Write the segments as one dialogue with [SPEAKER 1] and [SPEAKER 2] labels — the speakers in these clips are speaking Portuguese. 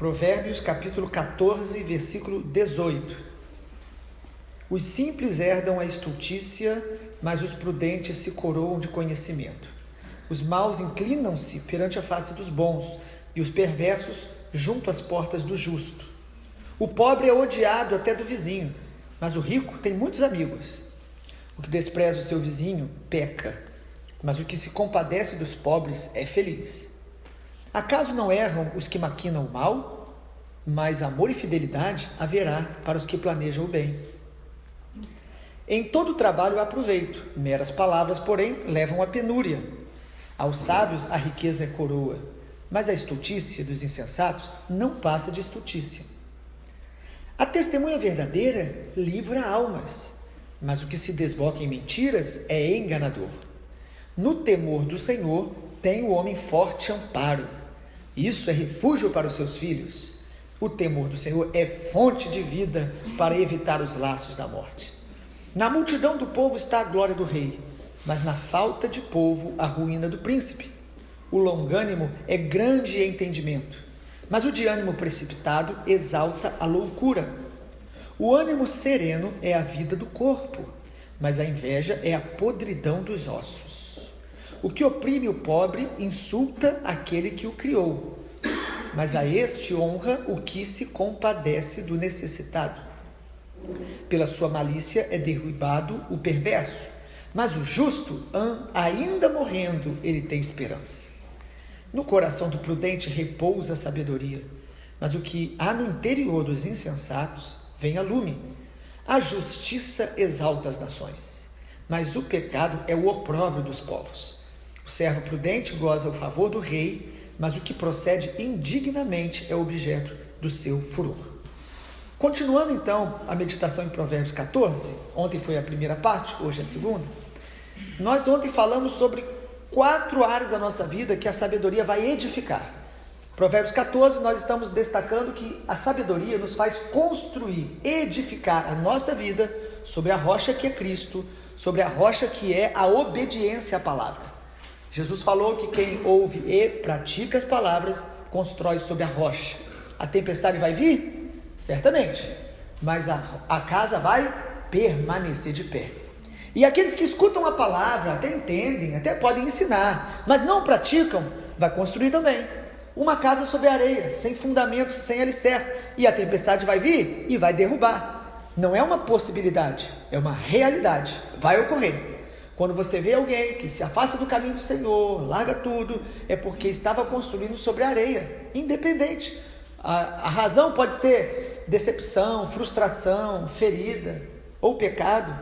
[SPEAKER 1] Provérbios capítulo 14, versículo 18. Os simples herdam a estultícia, mas os prudentes se coroam de conhecimento. Os maus inclinam-se perante a face dos bons, e os perversos junto às portas do justo. O pobre é odiado até do vizinho, mas o rico tem muitos amigos. O que despreza o seu vizinho peca, mas o que se compadece dos pobres é feliz. Acaso não erram os que maquinam o mal? Mas amor e fidelidade haverá para os que planejam o bem. Em todo trabalho há proveito, meras palavras, porém, levam à penúria. Aos sábios a riqueza é coroa, mas a estultícia dos insensatos não passa de estultícia. A testemunha verdadeira livra almas, mas o que se desboca em mentiras é enganador. No temor do Senhor tem o homem forte amparo. Isso é refúgio para os seus filhos. O temor do Senhor é fonte de vida para evitar os laços da morte. Na multidão do povo está a glória do rei, mas na falta de povo a ruína do príncipe. O longânimo é grande em entendimento, mas o de ânimo precipitado exalta a loucura. O ânimo sereno é a vida do corpo, mas a inveja é a podridão dos ossos. O que oprime o pobre insulta aquele que o criou, mas a este honra o que se compadece do necessitado. Pela sua malícia é derribado o perverso, mas o justo, ainda morrendo, ele tem esperança. No coração do prudente repousa a sabedoria, mas o que há no interior dos insensatos vem a lume. A justiça exalta as nações, mas o pecado é o opróbrio dos povos. O servo prudente goza o favor do rei, mas o que procede indignamente é objeto do seu furor. Continuando então a meditação em Provérbios 14, ontem foi a primeira parte, hoje é a segunda. Nós ontem falamos sobre 4 áreas da nossa vida que a sabedoria vai edificar. Provérbios 14, nós estamos destacando que a sabedoria nos faz construir, edificar a nossa vida sobre a rocha que é Cristo, sobre a rocha que é a obediência à palavra. Jesus falou que quem ouve e pratica as palavras constrói sobre a rocha. A tempestade vai vir? Certamente, mas a casa vai permanecer de pé. E aqueles que escutam a palavra, até entendem, até podem ensinar, mas não praticam, vai construir também. Uma casa sobre a areia, sem fundamentos, sem alicerce, e a tempestade vai vir e vai derrubar. Não é uma possibilidade, é uma realidade, vai ocorrer. Quando você vê alguém que se afasta do caminho do Senhor, larga tudo, é porque estava construindo sobre areia, independente. A razão pode ser decepção, frustração, ferida ou pecado.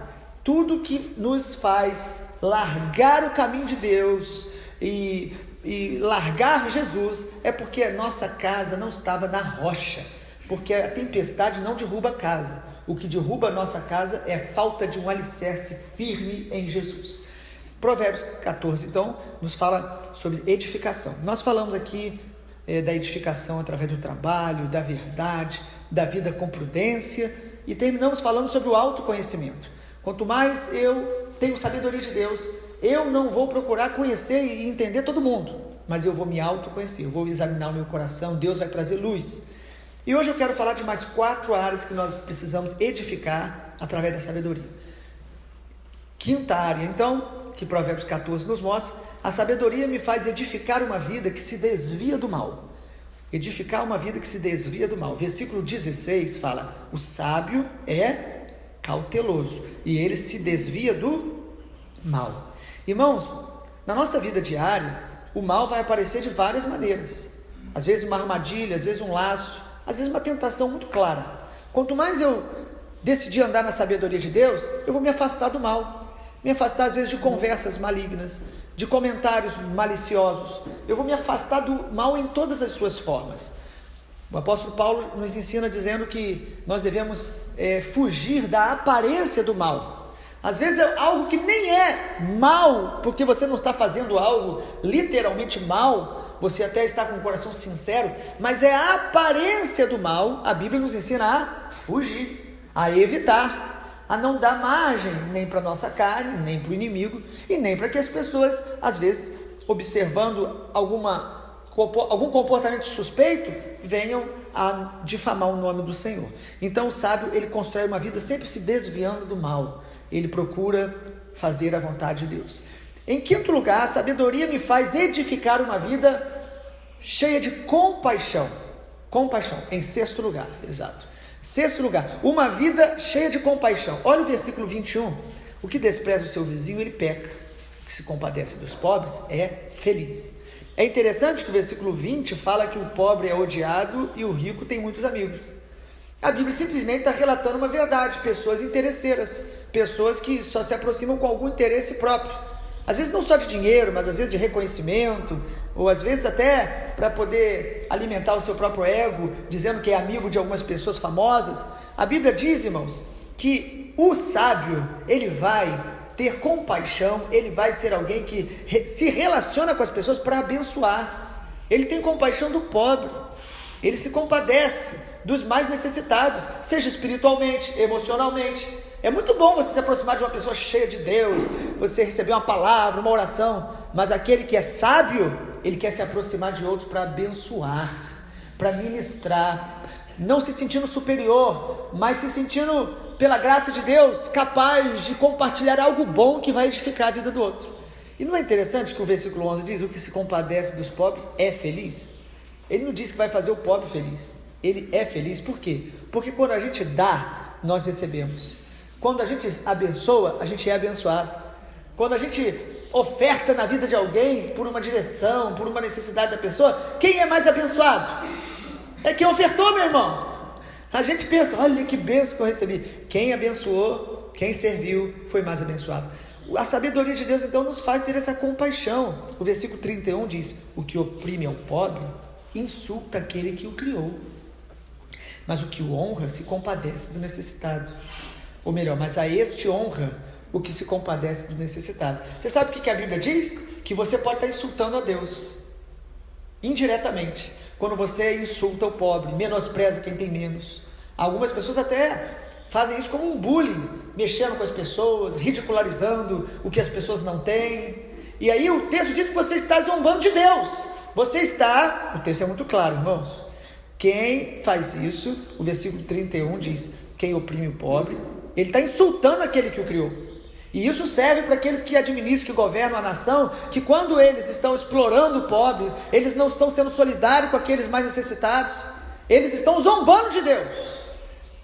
[SPEAKER 1] Tudo que nos faz largar o caminho de Deus e largar Jesus é porque a nossa casa não estava na rocha, porque a tempestade não derruba a casa. O que derruba a nossa casa é a falta de um alicerce firme em Jesus. Provérbios 14, então, nos fala sobre edificação. Nós falamos aqui da edificação através do trabalho, da verdade, da vida com prudência, e terminamos falando sobre o autoconhecimento. Quanto mais eu tenho sabedoria de Deus, eu não vou procurar conhecer e entender todo mundo, mas eu vou me autoconhecer, eu vou examinar o meu coração, Deus vai trazer luz. E hoje eu quero falar de mais 4 áreas que nós precisamos edificar através da sabedoria. Quinta área, então, que Provérbios 14 nos mostra, a sabedoria me faz edificar uma vida que se desvia do mal. Edificar uma vida que se desvia do mal. Versículo 16 fala, o sábio é cauteloso e ele se desvia do mal. Irmãos, na nossa vida diária, o mal vai aparecer de várias maneiras. Às vezes uma armadilha, às vezes um laço, às vezes uma tentação muito clara. Quanto mais eu decidir andar na sabedoria de Deus, eu vou me afastar do mal. Me afastar às vezes de conversas malignas, de comentários maliciosos. Eu vou me afastar do mal em todas as suas formas. O apóstolo Paulo nos ensina dizendo que nós devemos fugir da aparência do mal. Às vezes é algo que nem é mal, porque você não está fazendo algo literalmente mal, você até está com o coração sincero, mas é a aparência do mal. A Bíblia nos ensina a fugir, a evitar, a não dar margem nem para a nossa carne, nem para o inimigo, e nem para que as pessoas, às vezes, observando alguma algum comportamento suspeito, venham a difamar o nome do Senhor. Então o sábio, ele constrói uma vida sempre se desviando do mal. Ele procura fazer a vontade de Deus. Em quinto lugar, a sabedoria me faz edificar uma vida cheia de compaixão. Compaixão, em sexto lugar, exato. Sexto lugar, uma vida cheia de compaixão. Olha o versículo 21. O que despreza o seu vizinho, ele peca. O que se compadece dos pobres é feliz. É interessante que o versículo 20 fala que o pobre é odiado e o rico tem muitos amigos. A Bíblia simplesmente está relatando uma verdade. Pessoas interesseiras, pessoas que só se aproximam com algum interesse próprio. Às vezes não só de dinheiro, mas às vezes de reconhecimento, ou às vezes até para poder alimentar o seu próprio ego, dizendo que é amigo de algumas pessoas famosas. A Bíblia diz, irmãos, que o sábio, ele vai ter compaixão, ele vai ser alguém que se relaciona com as pessoas para abençoar. Ele tem compaixão do pobre, ele se compadece dos mais necessitados, seja espiritualmente, emocionalmente. É muito bom você se aproximar de uma pessoa cheia de Deus, você receber uma palavra, uma oração, mas aquele que é sábio, ele quer se aproximar de outros para abençoar, para ministrar, não se sentindo superior, mas se sentindo, pela graça de Deus, capaz de compartilhar algo bom que vai edificar a vida do outro. E não é interessante que o versículo 11 diz, o que se compadece dos pobres é feliz? Ele não diz que vai fazer o pobre feliz, ele é feliz. Por quê? Porque quando a gente dá, nós recebemos. Quando a gente abençoa, a gente é abençoado. Quando a gente oferta na vida de alguém, por uma direção, por uma necessidade da pessoa, quem é mais abençoado? É quem ofertou, meu irmão. A gente pensa, olha que bênção que eu recebi. Quem abençoou, quem serviu, foi mais abençoado. A sabedoria de Deus, então, nos faz ter essa compaixão. O versículo 31 diz, o que oprime ao pobre, insulta aquele que o criou. Mas o que o honra, se compadece do necessitado. Ou melhor, mas a este honra o que se compadece do necessitado. Você sabe o que a Bíblia diz? Que você pode estar insultando a Deus, indiretamente, quando você insulta o pobre, menospreza quem tem menos. Algumas pessoas até fazem isso como um bullying, mexendo com as pessoas, ridicularizando o que as pessoas não têm. E aí o texto diz que você está zombando de Deus. Você está, o texto é muito claro, irmãos. Quem faz isso, o versículo 31 diz, quem oprime o pobre, ele está insultando aquele que o criou. E isso serve para aqueles que administram, que governam a nação, que quando eles estão explorando o pobre, eles não estão sendo solidários com aqueles mais necessitados, eles estão zombando de Deus.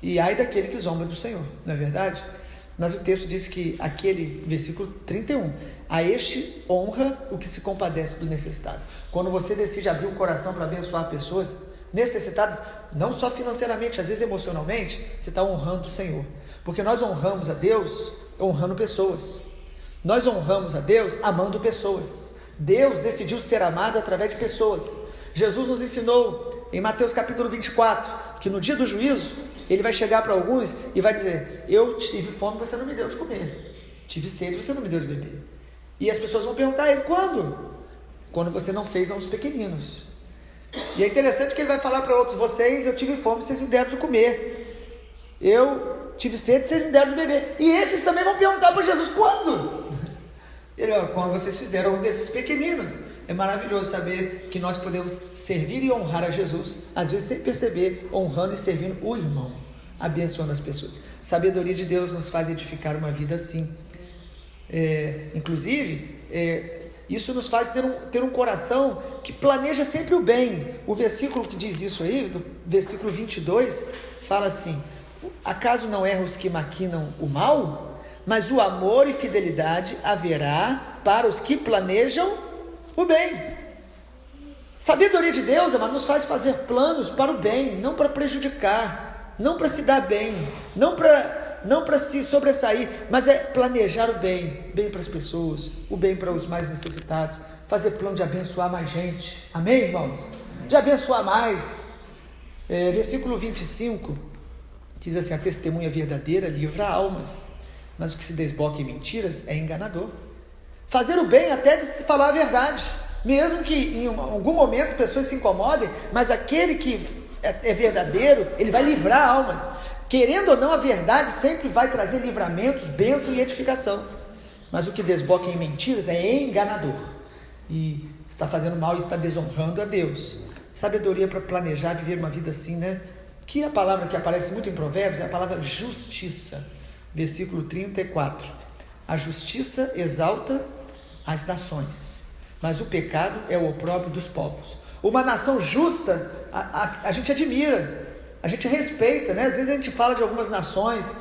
[SPEAKER 1] E ai daquele que zomba do Senhor, não é verdade? Mas o texto diz que aquele, versículo 31, a este honra o que se compadece do necessitado. Quando você decide abrir o coração para abençoar pessoas necessitadas, não só financeiramente, às vezes emocionalmente, você está honrando o Senhor. Porque nós honramos a Deus honrando pessoas. Nós honramos a Deus amando pessoas. Deus decidiu ser amado através de pessoas. Jesus nos ensinou em Mateus capítulo 24, que no dia do juízo, ele vai chegar para alguns e vai dizer, eu tive fome, você não me deu de comer. Tive sede, você não me deu de beber. E as pessoas vão perguntar a ele, quando? Quando você não fez aos pequeninos. E é interessante que ele vai falar para outros, vocês, eu tive fome, vocês me deram de comer. Eu tive sede, vocês me deram de beber. E esses também vão perguntar para Jesus, quando? Ele, quando vocês fizeram um desses pequeninos. É maravilhoso saber que nós podemos servir e honrar a Jesus, às vezes sem perceber, honrando e servindo o irmão, abençoando as pessoas. Sabedoria de Deus nos faz edificar uma vida assim. Inclusive, isso nos faz ter um coração que planeja sempre o bem. O versículo que diz isso aí, do versículo 22, fala assim, acaso não erram os que maquinam o mal? Mas o amor e fidelidade haverá para os que planejam o bem. Sabedoria de Deus, amado, nos faz fazer planos para o bem, não para prejudicar, não para se dar bem, não para se sobressair, mas é planejar o bem para as pessoas, o bem para os mais necessitados, fazer plano de abençoar mais gente, amém, irmãos? De abençoar mais. Versículo 25 diz assim, a testemunha verdadeira livra almas, mas o que se desboca em mentiras é enganador. Fazer o bem até de se falar a verdade, mesmo que em algum momento pessoas se incomodem, mas aquele que é verdadeiro, ele vai livrar almas. Querendo ou não, a verdade sempre vai trazer livramentos, bênção e edificação. Mas o que desboca em mentiras é enganador. E está fazendo mal e está desonrando a Deus. Sabedoria para planejar, viver uma vida assim, né? Que a palavra que aparece muito em Provérbios é a palavra justiça. Versículo 34. A justiça exalta as nações, mas o pecado é o opróbrio dos povos. Uma nação justa, a gente admira, a gente respeita, né? Às vezes a gente fala de algumas nações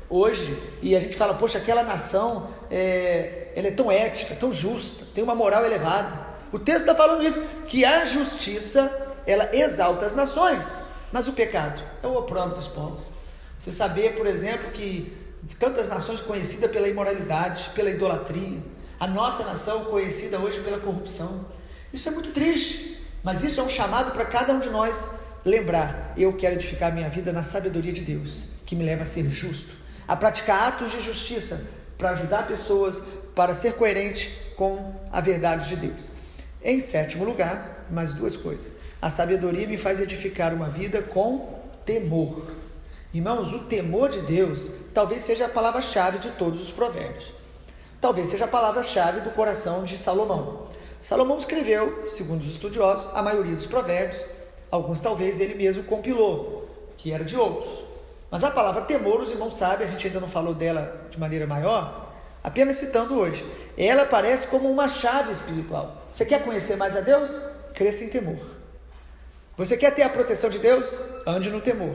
[SPEAKER 1] hoje e a gente fala, poxa, aquela nação ela é tão ética, tão justa, tem uma moral elevada. O texto está falando isso, que a justiça, ela exalta as nações, mas o pecado é o opróbrio dos povos. Você saber, por exemplo, que tantas nações conhecidas pela imoralidade, pela idolatria, a nossa nação conhecida hoje pela corrupção. Isso é muito triste, mas isso é um chamado para cada um de nós lembrar: eu quero edificar minha vida na sabedoria de Deus, que me leva a ser justo, a praticar atos de justiça, para ajudar pessoas, para ser coerente com a verdade de Deus. Em sétimo lugar, mais duas coisas: a sabedoria me faz edificar uma vida com temor. Irmãos, o temor de Deus talvez seja a palavra-chave de todos os provérbios. Talvez seja a palavra-chave do coração de Salomão. Salomão escreveu, segundo os estudiosos, a maioria dos provérbios. Alguns talvez ele mesmo compilou, que era de outros. Mas a palavra temor, os irmãos sabem, a gente ainda não falou dela de maneira maior, apenas citando hoje. Ela aparece como uma chave espiritual. Você quer conhecer mais a Deus? Cresça em temor. Você quer ter a proteção de Deus? Ande no temor.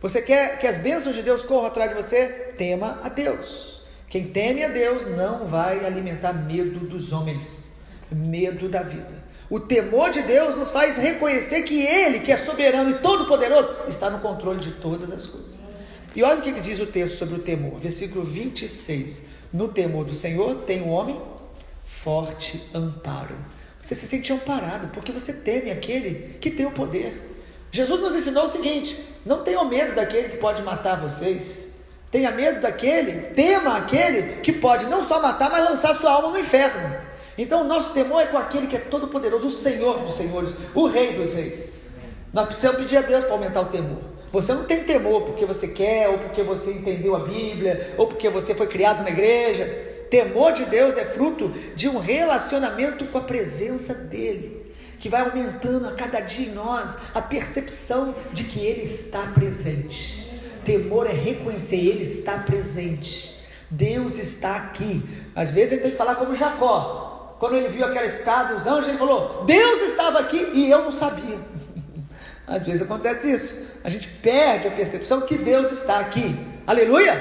[SPEAKER 1] Você quer que as bênçãos de Deus corram atrás de você? Tema a Deus. Quem teme a Deus não vai alimentar medo dos homens, medo da vida. O temor de Deus nos faz reconhecer que Ele, que é soberano e todo-poderoso, está no controle de todas as coisas. E olha o que diz o texto sobre o temor, versículo 26. No temor do Senhor tem o homem forte amparo. Você se sente amparado, porque você teme aquele que tem o poder. Jesus nos ensinou o seguinte: não tenham medo daquele que pode matar vocês. Tenha medo daquele, tema aquele que pode não só matar, mas lançar sua alma no inferno. Então o nosso temor é com aquele que é todo poderoso, o Senhor dos senhores, o Rei dos reis. Nós precisamos pedir a Deus para aumentar o temor. Você não tem temor porque você quer, ou porque você entendeu a Bíblia, ou porque você foi criado na igreja. Temor de Deus é fruto de um relacionamento com a presença dEle, que vai aumentando a cada dia em nós a percepção de que Ele está presente. Temor é reconhecer: Ele está presente, Deus está aqui. Às vezes ele tem que falar como Jacó, quando ele viu aquela escada, os anjos, ele falou: Deus estava aqui e eu não sabia. Às vezes acontece isso, a gente perde a percepção que Deus está aqui. Aleluia!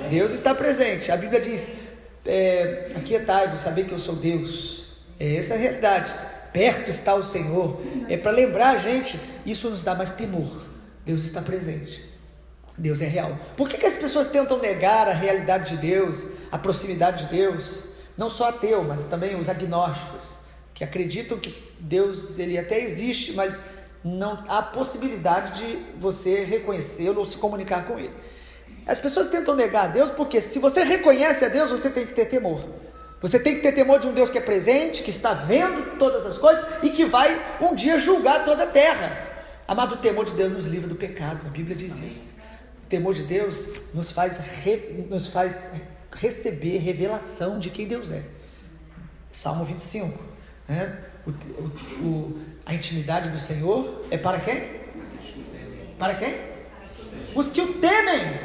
[SPEAKER 1] Deus está presente. A Bíblia diz: aquietai-vos, saber que eu sou Deus. Essa é a realidade. Perto está o Senhor. É para lembrar a gente, isso nos dá mais temor. Deus está presente, Deus é real. Por que as pessoas tentam negar a realidade de Deus, a proximidade de Deus? Não só ateu, mas também os agnósticos, que acreditam que Deus, ele até existe, mas não há possibilidade de você reconhecê-lo ou se comunicar com ele. As pessoas tentam negar a Deus porque, se você reconhece a Deus, você tem que ter temor. Você tem que ter temor de um Deus que é presente, que está vendo todas as coisas e que vai um dia julgar toda a terra. Amado, o temor de Deus nos livra do pecado. A Bíblia diz isso. O temor de Deus nos faz receber revelação de quem Deus é. Salmo 25, né? A intimidade do Senhor é para quem? Para quem? Os que o temem,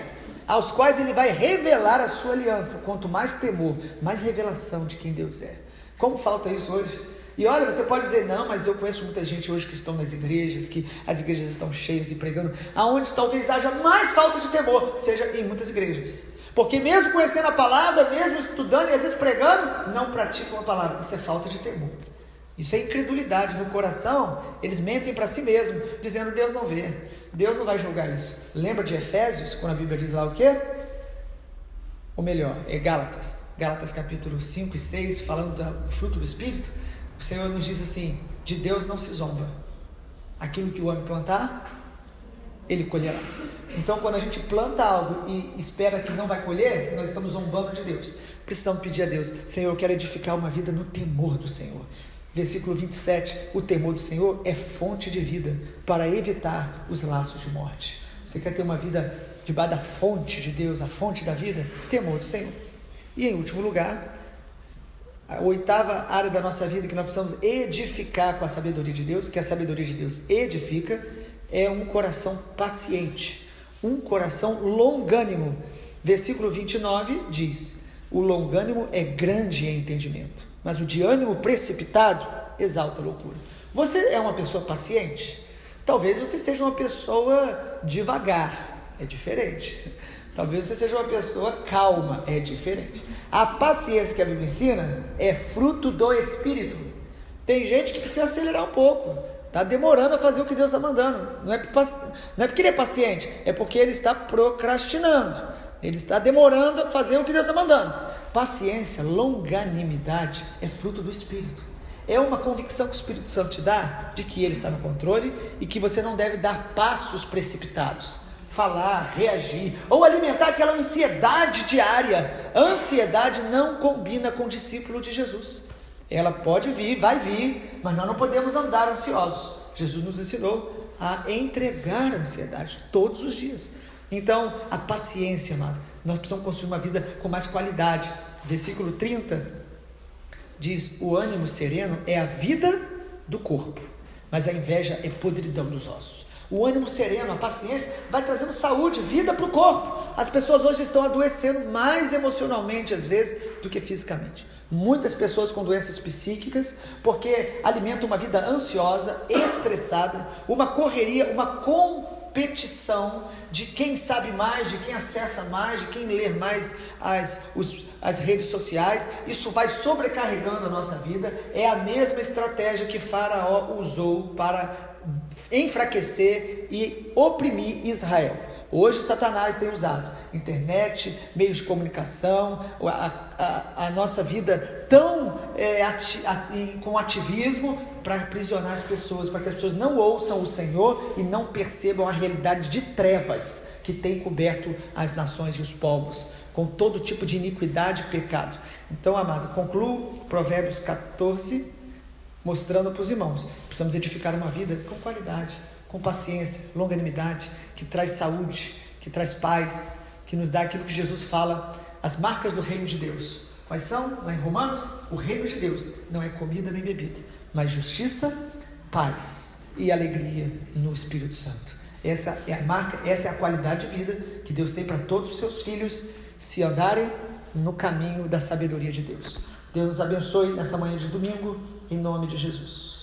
[SPEAKER 1] aos quais Ele vai revelar a sua aliança. Quanto mais temor, mais revelação de quem Deus é. Como falta isso hoje? E olha, você pode dizer: não, mas eu conheço muita gente hoje que estão nas igrejas, que as igrejas estão cheias e pregando. Aonde talvez haja mais falta de temor, seja em muitas igrejas. Porque mesmo conhecendo a palavra, mesmo estudando e às vezes pregando, não praticam a palavra. Isso é falta de temor. Isso é incredulidade no coração. Eles mentem para si mesmos, dizendo: Deus não vê, Deus não vai julgar isso. Lembra de Efésios, quando a Bíblia diz lá o quê? Ou melhor, é Gálatas capítulo 5 e 6, falando do fruto do Espírito. O Senhor nos diz assim: de Deus não se zomba. Aquilo que o homem plantar, ele colherá. Então, quando a gente planta algo e espera que não vai colher, nós estamos zombando de Deus. Precisamos pedir a Deus: Senhor, eu quero edificar uma vida no temor do Senhor. Versículo 27, o temor do Senhor é fonte de vida, para evitar os laços de morte. Você quer ter uma vida debaixo da fonte de Deus, a fonte da vida? Temor do Senhor. E em último lugar, A oitava área da nossa vida que nós precisamos edificar com a sabedoria de Deus, que a sabedoria de Deus edifica, é um coração paciente, um coração longânimo. Versículo 29 diz: o longânimo é grande em entendimento, mas o de ânimo precipitado exalta a loucura. Você é uma pessoa paciente? Talvez você seja uma pessoa devagar, é diferente. Talvez você seja uma pessoa calma, é diferente. A paciência que a Bíblia ensina é fruto do Espírito. Tem gente que precisa acelerar um pouco, está demorando a fazer o que Deus está mandando. Não é porque ele é paciente, é porque ele está procrastinando. Ele está demorando a fazer o que Deus está mandando. Paciência, longanimidade é fruto do Espírito. É uma convicção que o Espírito Santo te dá de que ele está no controle e que você não deve dar passos precipitados, falar, reagir ou alimentar aquela ansiedade diária. A ansiedade não combina com o discípulo de Jesus. Ela pode vir, vai vir, mas nós não podemos andar ansiosos. Jesus nos ensinou a entregar a ansiedade todos os dias. Então, a paciência, amado, nós precisamos construir uma vida com mais qualidade. Versículo 30 diz: o ânimo sereno é a vida do corpo, mas a inveja é podridão dos ossos. O ânimo sereno, a paciência, vai trazendo saúde, vida para o corpo. As pessoas hoje estão adoecendo mais emocionalmente, às vezes, do que fisicamente. Muitas pessoas com doenças psíquicas, porque alimentam uma vida ansiosa, estressada, uma correria, uma competição de quem sabe mais, de quem acessa mais, de quem lê mais as redes sociais. Isso vai sobrecarregando a nossa vida. É a mesma estratégia que Faraó usou para enfraquecer e oprimir Israel. Hoje Satanás tem usado internet, meios de comunicação, a nossa vida tão com ativismo, para aprisionar as pessoas, para que as pessoas não ouçam o Senhor e não percebam a realidade de trevas que tem coberto as nações e os povos, com todo tipo de iniquidade e pecado. Então, amado, concluo Provérbios 14, mostrando para os irmãos, precisamos edificar uma vida com qualidade, com paciência, longanimidade, que traz saúde, que traz paz, que nos dá aquilo que Jesus fala, as marcas do reino de Deus. Quais são? Lá em Romanos, o reino de Deus não é comida nem bebida, mas justiça, paz e alegria no Espírito Santo. Essa é a marca, essa é a qualidade de vida que Deus tem para todos os seus filhos, se andarem no caminho da sabedoria de Deus. Deus nos abençoe nessa manhã de domingo, em nome de Jesus.